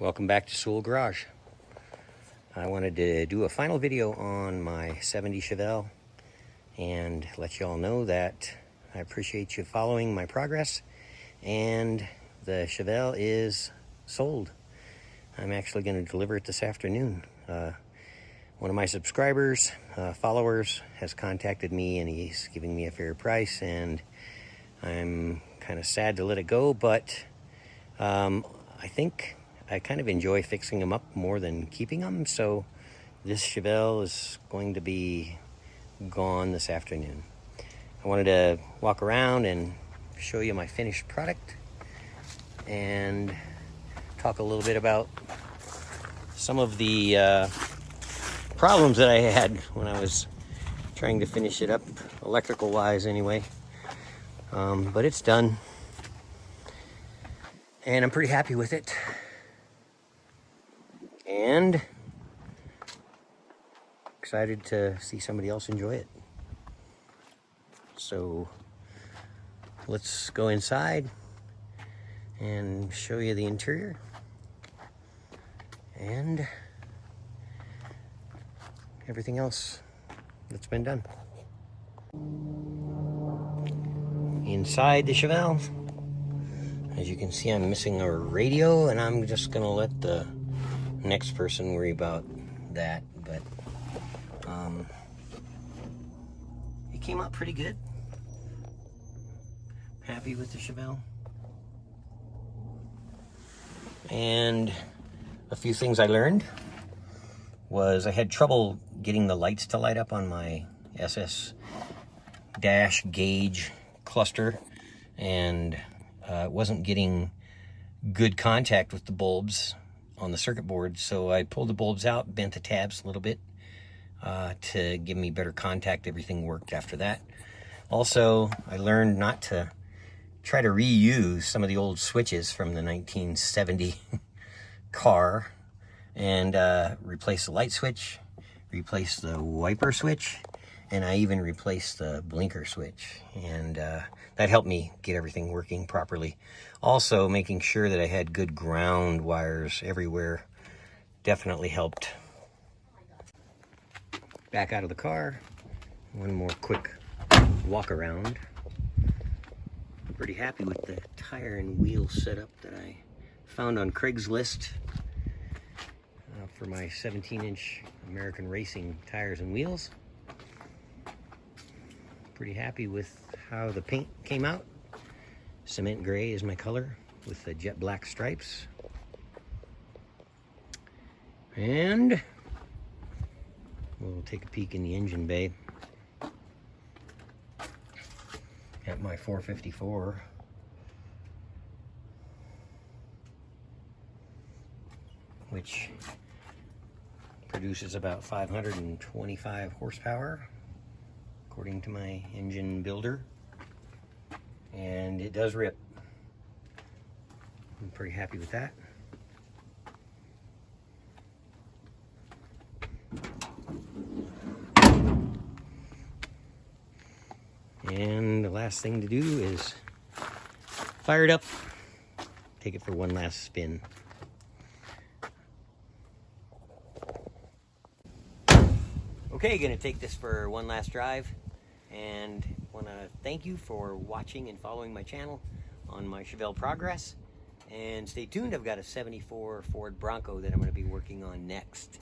Welcome back to Soole Garage. I wanted to do a final video on my 70 Chevelle and let you all know that I appreciate you following my progress, and the Chevelle is sold. I'm actually going to deliver it this afternoon. One of my subscribers, followers, has contacted me and he's giving me a fair price, and I'm kind of sad to let it go, but I think I kind of enjoy fixing them up more than keeping them, so this Chevelle is going to be gone this afternoon. I wanted to walk around and show you my finished product and talk a little bit about some of the problems that I had when I was trying to finish it up, electrical wise anyway. But it's done and I'm pretty happy with it, and excited to see somebody else enjoy it. So let's go inside and show you the interior and everything else that's been done. Inside the Chevelle, as you can see, I'm missing a radio, and I'm just gonna let the next person worry about that, but it came out pretty good. Happy with the Chevelle. And a few things I learned was I had trouble getting the lights to light up on my SS dash gauge cluster, and it wasn't getting good contact with the bulbs on the circuit board, so I pulled the bulbs out, bent the tabs a little bit to give me better contact. Everything worked after that. Also, I learned not to try to reuse some of the old switches from the 1970 car and replace the light switch, replace the wiper switch, and I even replaced the blinker switch, and that helped me get everything working properly. Also, making sure that I had good ground wires everywhere definitely helped. Back out of the car, one more quick walk around. I'm pretty happy with the tire and wheel setup that I found on Craigslist for my 17-inch American Racing tires and wheels. Pretty happy with how the paint came out. Cement gray is my color with the jet black stripes. And we'll take a peek in the engine bay at my 454. Which produces about 525 horsepower, according to my engine builder, and it does rip. I'm pretty happy with that. And the last thing to do is fire it up, take it for one last spin. Okay, gonna take this for one last drive, and want to thank you for watching and following my channel on my Chevelle progress. And stay tuned, I've got a 74 Ford Bronco that I'm going to be working on next.